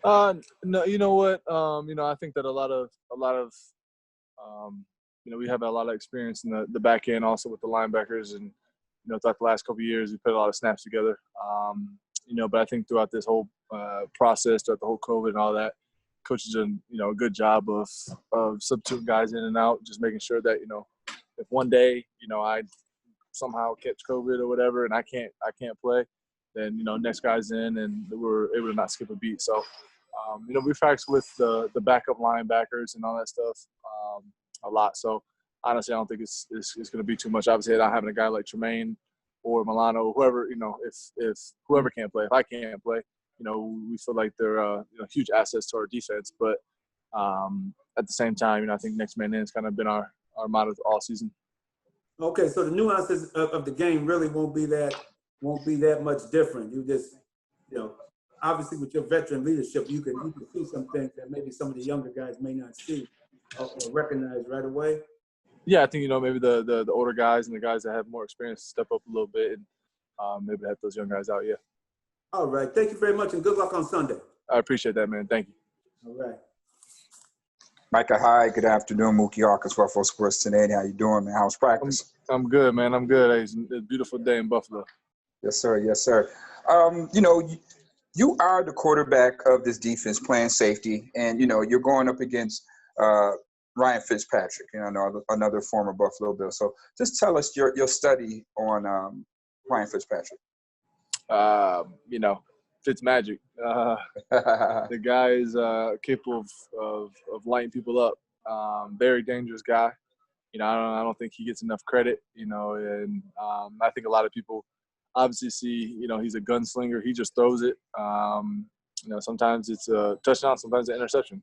No, you know what? I think that a lot of, we have a lot of experience in the back end also with the linebackers, and throughout the last couple of years, we put a lot of snaps together. But I think throughout this whole process, throughout the whole COVID and all that, coaches done a good job of substituting guys in and out, just making sure that if one day I somehow catch COVID or whatever and I can't play, then next guy's in and we're able to not skip a beat. So we practice with the backup linebackers and all that stuff a lot. So honestly, I don't think it's going to be too much. Obviously, not having a guy like Tremaine or Milano, whoever, if whoever can't play, if I can't play, we feel like they're huge assets to our defense. But at the same time, I think next man in has kind of been our motto all season. Okay, so the nuances of the game really won't be that much different. You just, obviously with your veteran leadership, you can see some things that maybe some of the younger guys may not see or recognize right away. Yeah, I think maybe the older guys and the guys that have more experience step up a little bit and maybe help those young guys out. Yeah. All right. Thank you very much, and good luck on Sunday. I appreciate that, man. Thank you. All right. Micah Hyde, good afternoon. Mookie Hawkins, Ruffalo Sports Today. How you doing, man? How's practice? I'm good, man. I'm good. It's a beautiful day in Buffalo. Yes, sir. Yes, sir. You are the quarterback of this defense playing safety, and, you're going up against Ryan Fitzpatrick, another former Buffalo Bill. So just tell us your study on Ryan Fitzpatrick. Fitzmagic. The guy is capable of lighting people up. Very dangerous guy. I don't think he gets enough credit. And I think a lot of people obviously see, he's a gunslinger. He just throws it. Sometimes it's a touchdown, sometimes an interception.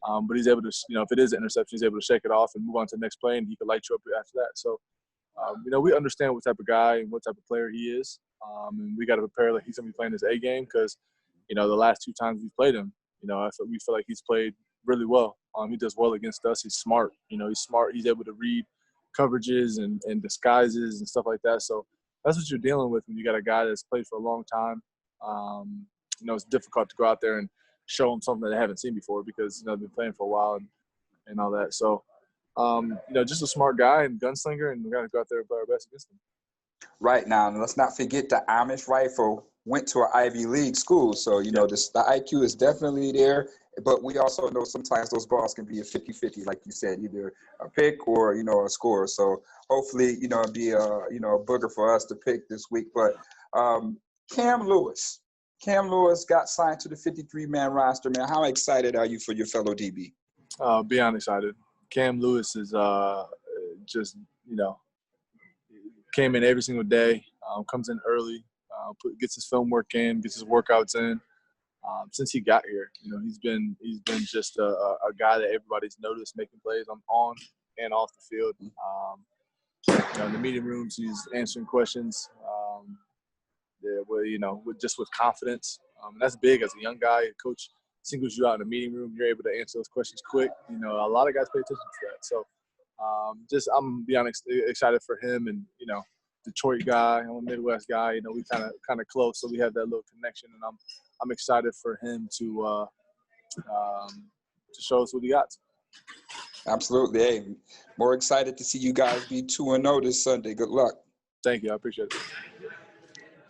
But he's able to, if it is an interception, he's able to shake it off and move on to the next play, and he can light you up after that. So, we understand what type of guy and what type of player he is. And we got to prepare like he's going to be playing his A game because, the last two times we've played him, we feel like he's played really well. He does well against us. He's smart. He's smart. He's able to read coverages and disguises and stuff like that. So that's what you're dealing with when you got a guy that's played for a long time. It's difficult to go out there and show them something that they haven't seen before because, they've been playing for a while and all that. So, just a smart guy and gunslinger, and we got to go out there and play our best against him. Right now, let's not forget the Amish rifle went to an Ivy League school. So, the IQ is definitely there. But we also know sometimes those balls can be a 50-50, like you said, either a pick or, a score. So hopefully, it'll be a booger for us to pick this week. But Cam Lewis got signed to the 53-man roster, man. How excited are you for your fellow DB? Beyond excited. Cam Lewis is just, came in every single day, comes in early, gets his film work in, gets his workouts in. Since he got here, he's been just a guy that everybody's noticed making plays on and off the field. In the meeting rooms, he's answering questions. With confidence. That's big as a young guy. A coach singles you out in the meeting room. You're able to answer those questions quick. A lot of guys pay attention to that. So, I'm beyond excited for him. And Detroit guy, I'm a Midwest guy. We kind of close, so we have that little connection. And I'm excited for him to show us what he got. Absolutely. Hey, more excited to see you guys be 2-0 this Sunday. Good luck. Thank you. I appreciate it.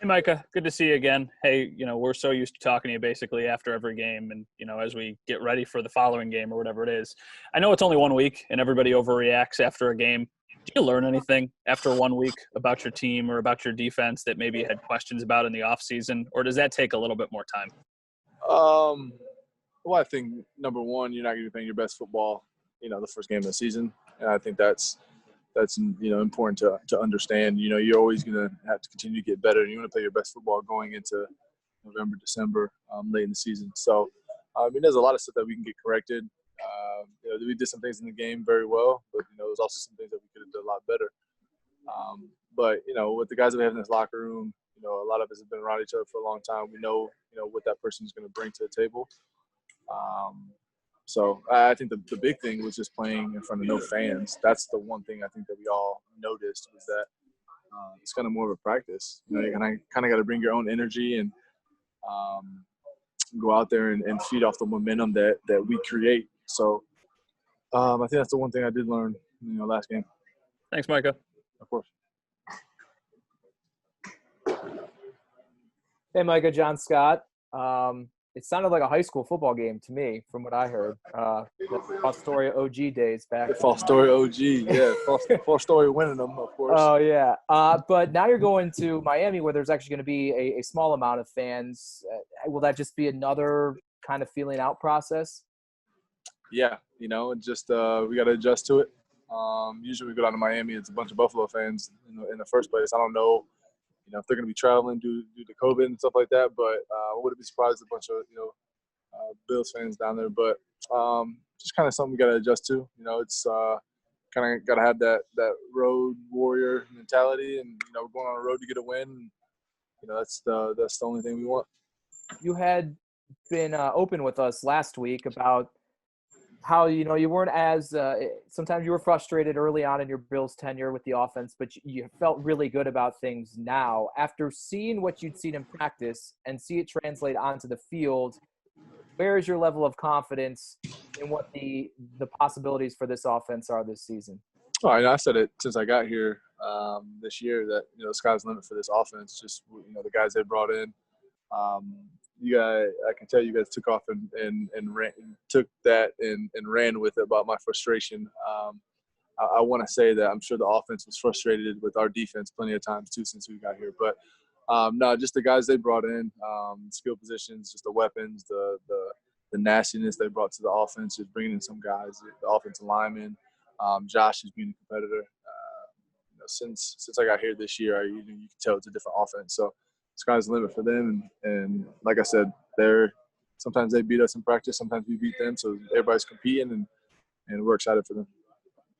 Hey, Micah, good to see you again. Hey, we're so used to talking to you basically after every game and, as we get ready for the following game or whatever it is. I know it's only 1 week and everybody overreacts after a game. Do you learn anything after 1 week about your team or about your defense that maybe you had questions about in the offseason, or does that take a little bit more time? Well, I think, number one, you're not going to be playing your best football, the first game of the season. And I think that's important to understand. You're always going to have to continue to get better, and you want to play your best football going into November, December, late in the season. So, there's a lot of stuff that we can get corrected. We did some things in the game very well, but there's also some things that we could have done a lot better. But with the guys that we have in this locker room, a lot of us have been around each other for a long time. We know what that person is going to bring to the table. So I think the big thing was just playing in front of no fans. That's the one thing I think that we all noticed was that it's kind of more of a practice. You kind of got to bring your own energy and go out there and feed off the momentum that we create. So I think that's the one thing I did learn, last game. Thanks, Micah. Of course. Hey, Micah, John Scott. It sounded like a high school football game to me, from what I heard. The Story OG days back. False Story OG, yeah. False Story winning them, of course. Oh, yeah. But now you're going to Miami, where there's actually going to be a small amount of fans. Will that just be another kind of feeling out process? Yeah, just we got to adjust to it. Usually we go down to Miami, it's a bunch of Buffalo fans in the first place. I don't know, if they're going to be traveling due to COVID and stuff like that, but I wouldn't be surprised if a bunch of, Bills fans down there. But just kind of something we got to adjust to. It's kind of got to have that road warrior mentality, and, we're going on a road to get a win. That's the only thing we want. You had been open with us last week about how, you weren't as sometimes you were frustrated early on in your Bills tenure with the offense, but you felt really good about things now. After seeing what you'd seen in practice and see it translate onto the field, where is your level of confidence in what the possibilities for this offense are this season? Oh, I said it since I got here this year that, the sky's the limit for this offense. Just, the guys they brought in. I can tell you guys took off and took that and ran with it about my frustration. I want to say that I'm sure the offense was frustrated with our defense plenty of times too since we got here. But no, just the guys they brought in, skill positions, just the weapons, the nastiness they brought to the offense, just bringing in some guys, the offensive lineman. Josh is being a competitor. Since I got here this year, you can tell it's a different offense. So sky's the limit for them, and like I said, sometimes they beat us in practice, sometimes we beat them, so everybody's competing, and we're excited for them.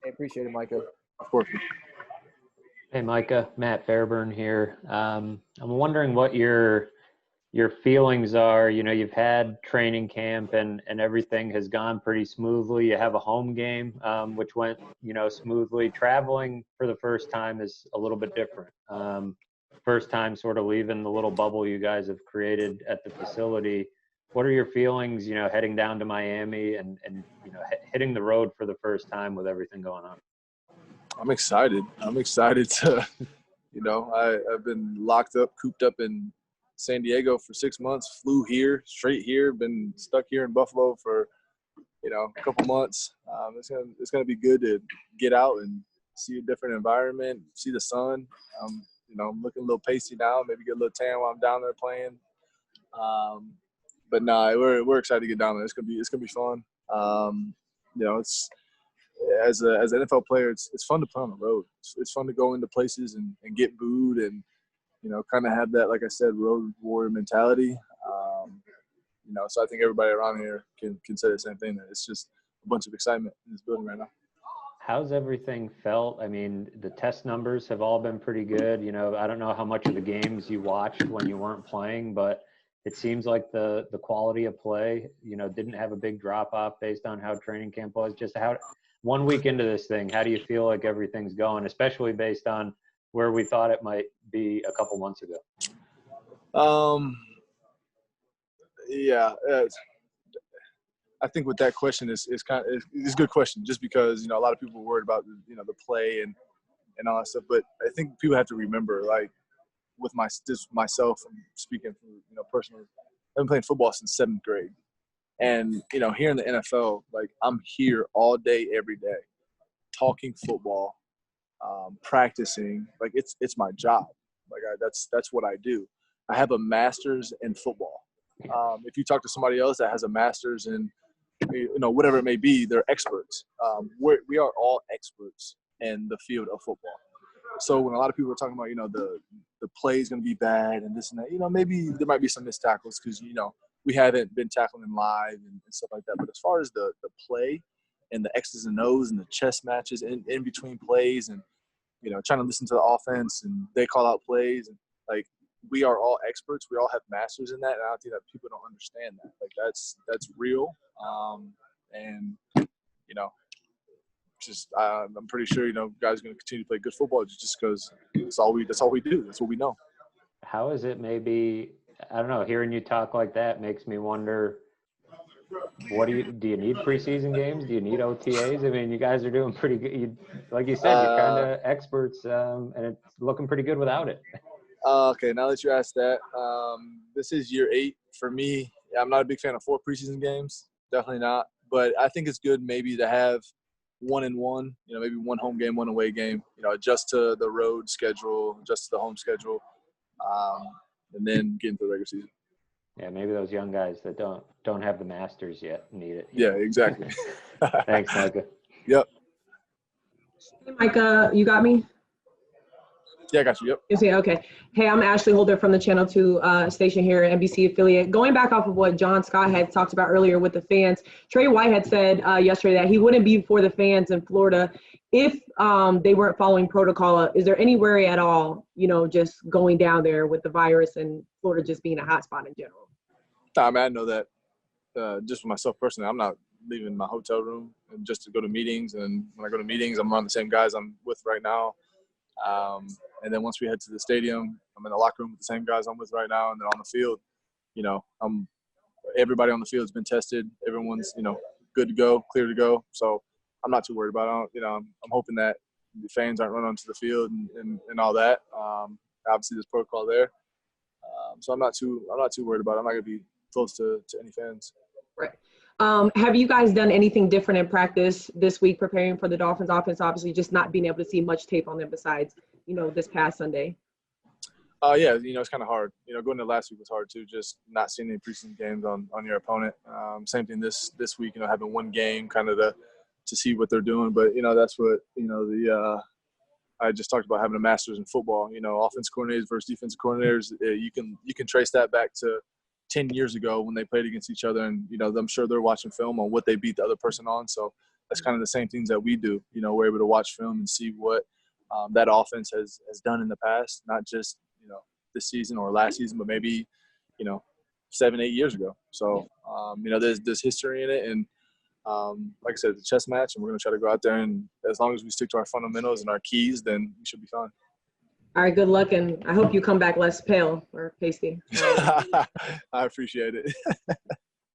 I appreciate it, Micah. Of course. Hey, Micah, Matt Fairburn here. I'm wondering what your feelings are. You've had training camp and everything has gone pretty smoothly. You have a home game, which went, smoothly. Traveling for the first time is a little bit different. First time sort of leaving the little bubble you guys have created at the facility. What are your feelings, heading down to Miami and hitting the road for the first time with everything going on? I'm excited. To, I've been locked up, cooped up in San Diego for 6 months, flew here, straight here, been stuck here in Buffalo for, a couple months. It's gonna be good to get out and see a different environment, see the sun. I'm looking a little pasty now, maybe get a little tan while I'm down there playing. But no, we're excited to get down there. It's gonna be fun. It's as an NFL player, it's fun to play on the road. It's fun to go into places and get booed and kind of have that, like I said, road warrior mentality. So I think everybody around here can say the same thing. That it's just a bunch of excitement in this building right now. How's everything felt? I mean, the test numbers have all been pretty good. I don't know how much of the games you watched when you weren't playing, but it seems like the quality of play, didn't have a big drop off based on how training camp was. Just how 1 week into this thing, how do you feel like everything's going, especially based on where we thought it might be a couple months ago? Yeah. I think with that question is a good question, just because a lot of people are worried about the play and all that stuff. But I think people have to remember, like, with myself, I'm speaking from personally, I've been playing football since 7th grade, and here in the NFL, like, I'm here all day every day, talking football, practicing. Like, it's my job. Like, that's what I do. I have a master's in football. If you talk to somebody else that has a master's in whatever it may be, they're experts. We are all experts in the field of football. So when a lot of people are talking about, the play is going to be bad and this and that, maybe there might be some missed tackles because, we haven't been tackling them live and stuff like that. But as far as the play and the X's and O's and the chess matches in between plays and, trying to listen to the offense and they call out plays and, like, we are all experts. We all have masters in that, and I think that people don't understand that. Like, that's real, and I'm pretty sure guys are going to continue to play good football just because that's all we do. That's what we know. How is it maybe I don't know, hearing you talk like that makes me wonder, do you need preseason games? Do you need OTAs? I mean, you guys are doing pretty good. Like you said, you're kind of experts, and it's looking pretty good without it. Okay, now that you asked that, this is year 8 for me. I'm not a big fan of 4 preseason games, definitely not. But I think it's good maybe to have 1 and 1. Maybe 1 home game, 1 away game. Adjust to the road schedule, adjust to the home schedule, and then get into the regular season. Yeah, maybe those young guys that don't have the Masters yet need it. Yeah, exactly. Thanks, Micah. Yep. Hey, Micah, you got me? Yeah, I got you. Yep. Yeah, okay. Hey, I'm Ashley Holder from the Channel 2 station here, NBC affiliate. Going back off of what John Scott had talked about earlier with the fans, Trey White had said yesterday that he wouldn't be for the fans in Florida if they weren't following protocol. Is there any worry at all, just going down there with the virus and Florida just being a hotspot in general? I know that just for myself personally, I'm not leaving my hotel room and just to go to meetings. And when I go to meetings, I'm around the same guys I'm with right now. And then once we head to the stadium, I'm in the locker room with the same guys I'm with right now. And then on the field, everybody on the field has been tested. Everyone's, good to go, clear to go. So I'm not too worried about it. I'm hoping that the fans aren't running onto the field and all that. Obviously, there's protocol there. So I'm not too worried about it. I'm not going to be close to any fans. Right. Have you guys done anything different in practice this week preparing for the Dolphins offense? Obviously, just not being able to see much tape on them besides, this past Sunday. Yeah, it's kind of hard. Going to last week was hard too, just not seeing any preseason games on your opponent. Same thing this week, having one game kind of to see what they're doing. But, that's what, I just talked about having a master's in football. Offense coordinators versus defensive coordinators, you can trace that back to 10 years ago when they played against each other. And, I'm sure they're watching film on what they beat the other person on. So that's kind of the same things that we do. We're able to watch film and see what that offense has done in the past, not just, this season or last season, but maybe, 7-8 years ago. So, there's history in it. And like I said, it's a chess match, and we're going to try to go out there. And as long as we stick to our fundamentals and our keys, then we should be fine. All right, good luck, and I hope you come back less pale or pasty. I appreciate it.